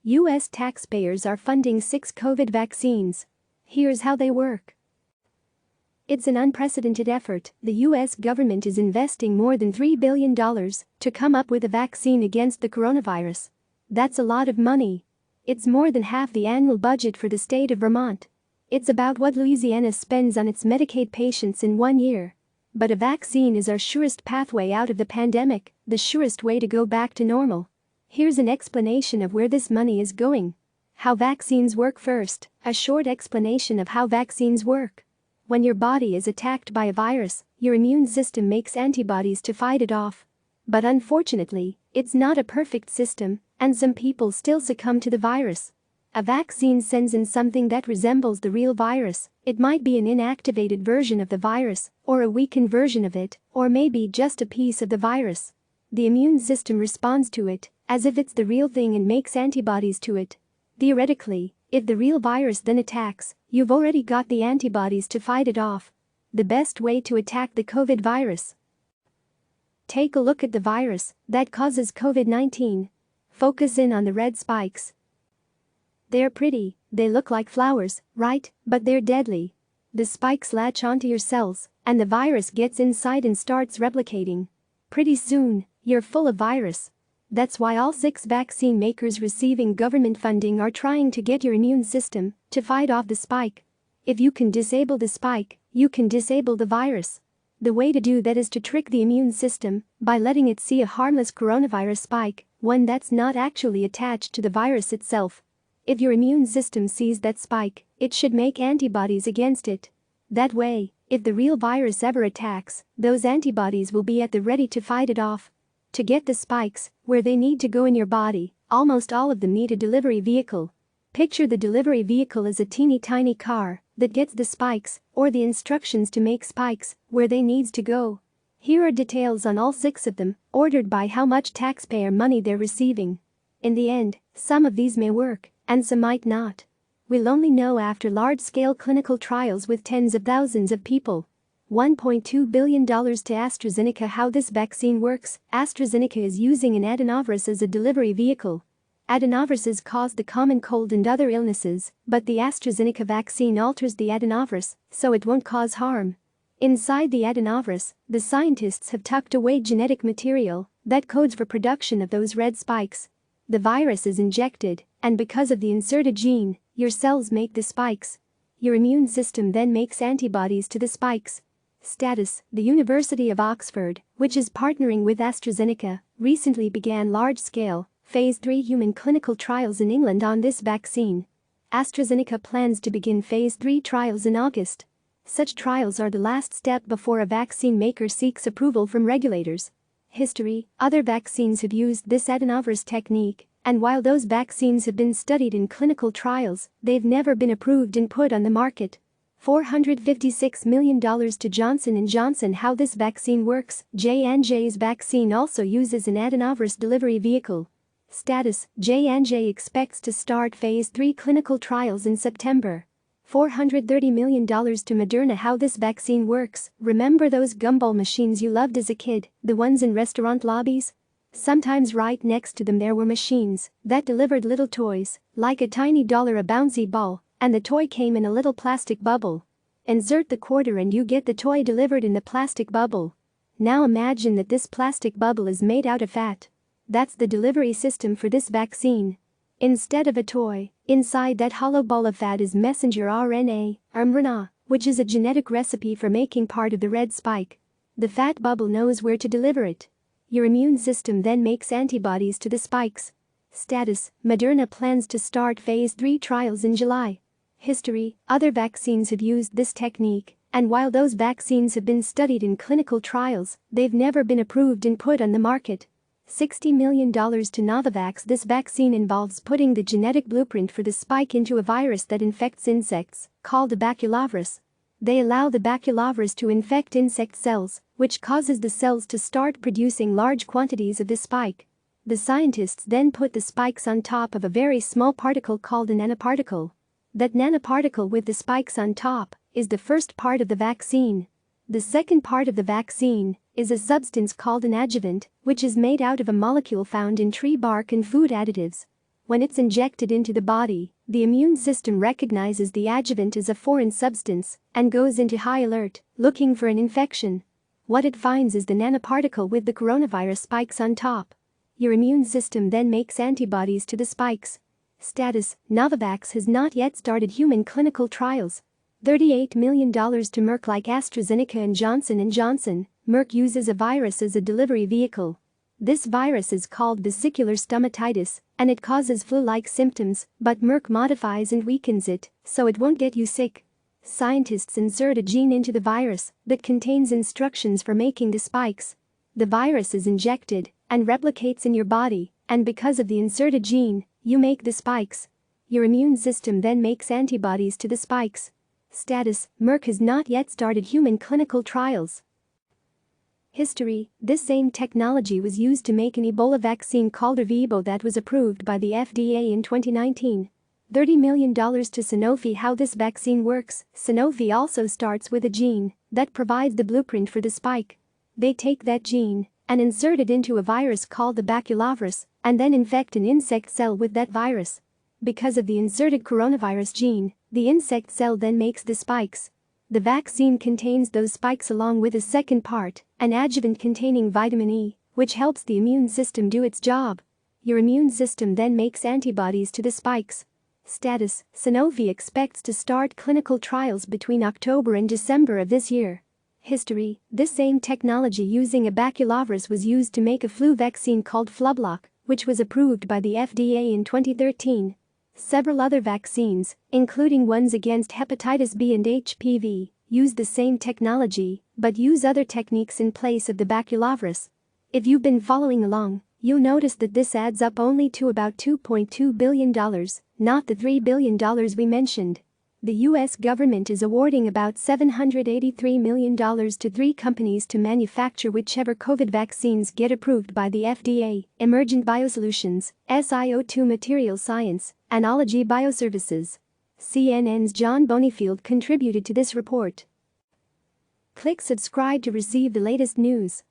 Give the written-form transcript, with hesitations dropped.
U.S. taxpayers are funding 6 COVID vaccines. Here's how they work. It's an unprecedented effort. The U.S. government is investing more than $3 billion to come up with a vaccine against the coronavirus. That's a lot of money. It's more than half the annual budget for the state of Vermont. It's about what Louisiana spends on its Medicaid patients in 1 year. But a vaccine is our surest pathway out of the pandemic, the surest way to go back to normal. Here's an explanation of where this money is going. How vaccines work first, a short explanation of how vaccines work. When your body is attacked by a virus, your immune system makes antibodies to fight it off. But unfortunately, it's not a perfect system, and some people still succumb to the virus. A vaccine sends in something that resembles the real virus. It might be an inactivated version of the virus, or a weakened version of it, or maybe just a piece of the virus. The immune system responds to it, as if it's the real thing, and makes antibodies to it. Theoretically, if the real virus then attacks, you've already got the antibodies to fight it off. The best way to attack the COVID virus. Take a look at the virus that causes COVID-19. Focus in on the red spikes. They're pretty, they look like flowers, right? But they're deadly. The spikes latch onto your cells, and the virus gets inside and starts replicating. Pretty soon, you're full of virus. That's why all 6 vaccine makers receiving government funding are trying to get your immune system to fight off the spike. If you can disable the spike, you can disable the virus. The way to do that is to trick the immune system by letting it see a harmless coronavirus spike, one that's not actually attached to the virus itself. If your immune system sees that spike, it should make antibodies against it. That way, if the real virus ever attacks, those antibodies will be at the ready to fight it off. To get the spikes where they need to go in your body, almost all of them need a delivery vehicle. Picture the delivery vehicle as a teeny tiny car that gets the spikes or the instructions to make spikes where they needs to go. Here are details on all 6 of them, ordered by how much taxpayer money they're receiving. In the end, some of these may work, and some might not. We'll only know after large-scale clinical trials with tens of thousands of people. $1.2 billion to AstraZeneca. How this vaccine works. AstraZeneca is using an adenovirus as a delivery vehicle. Adenoviruses cause the common cold and other illnesses, but the AstraZeneca vaccine alters the adenovirus, so it won't cause harm. Inside the adenovirus, the scientists have tucked away genetic material that codes for production of those red spikes. The virus is injected, and because of the inserted gene, your cells make the spikes. Your immune system then makes antibodies to the spikes. Status: the University of Oxford, which is partnering with AstraZeneca, recently began large-scale, phase 3 human clinical trials in England on this vaccine. AstraZeneca plans to begin phase 3 trials in August. Such trials are the last step before a vaccine maker seeks approval from regulators. History: other vaccines have used this adenovirus technique, and while those vaccines have been studied in clinical trials, they've never been approved and put on the market. $456 million to Johnson & Johnson. How this vaccine works. J&J's vaccine also uses an adenovirus delivery vehicle. Status: J&J expects to start phase 3 clinical trials in September. $430 million to Moderna. How this vaccine works. Remember those gumball machines you loved as a kid, the ones in restaurant lobbies? Sometimes right next to them there were machines that delivered little toys, like a tiny dollar, a bouncy ball, and the toy came in a little plastic bubble. Insert the quarter and you get the toy delivered in the plastic bubble. Now imagine that this plastic bubble is made out of fat. That's the delivery system for this vaccine. Instead of a toy, inside that hollow ball of fat is messenger RNA, mRNA, which is a genetic recipe for making part of the red spike. The fat bubble knows where to deliver it. Your immune system then makes antibodies to the spikes. Status: Moderna plans to start phase 3 trials in July. History: other vaccines have used this technique, and while those vaccines have been studied in clinical trials, they've never been approved and put on the market. $60 million to Novavax. This vaccine involves putting the genetic blueprint for the spike into a virus that infects insects, called a baculovirus. They allow the baculovirus to infect insect cells, which causes the cells to start producing large quantities of the spike. The scientists then put the spikes on top of a very small particle called a nanoparticle. That nanoparticle with the spikes on top is the first part of the vaccine. The second part of the vaccine is a substance called an adjuvant, which is made out of a molecule found in tree bark and food additives. When it's injected into the body, the immune system recognizes the adjuvant as a foreign substance and goes into high alert, looking for an infection. What it finds is the nanoparticle with the coronavirus spikes on top. Your immune system then makes antibodies to the spikes. Status: Novavax has not yet started human clinical trials. $38 million to Merck. Like AstraZeneca and Johnson & Johnson, Merck uses a virus as a delivery vehicle. This virus is called vesicular stomatitis, and it causes flu-like symptoms, but Merck modifies and weakens it, so it won't get you sick. Scientists insert a gene into the virus that contains instructions for making the spikes. The virus is injected and replicates in your body, and because of the inserted gene, you make the spikes. Your immune system then makes antibodies to the spikes. Status: Merck has not yet started human clinical trials. History: this same technology was used to make an Ebola vaccine called Ervebo that was approved by the FDA in 2019. $30 million to Sanofi. How this vaccine works: Sanofi also starts with a gene that provides the blueprint for the spike. They take that gene and insert it into a virus called the baculovirus and then infect an insect cell with that virus. Because of the inserted coronavirus gene, the insect cell then makes the spikes. The vaccine contains those spikes along with a second part, an adjuvant containing vitamin E, which helps the immune system do its job. Your immune system then makes antibodies to the spikes. Status: Sanofi expects to start clinical trials between October and December of this year. History: this same technology using a baculovirus was used to make a flu vaccine called Flublock, which was approved by the FDA in 2013. Several other vaccines, including ones against hepatitis B and HPV, use the same technology but use other techniques in place of the baculovirus. If you've been following along, you'll notice that this adds up only to about $2.2 billion, not the $3 billion we mentioned. The U.S. government is awarding about $783 million to 3 companies to manufacture whichever COVID vaccines get approved by the FDA: Emergent Biosolutions, SIO2 Material Science, and Ology Bioservices. CNN's John Bonifield contributed to this report. Click subscribe to receive the latest news.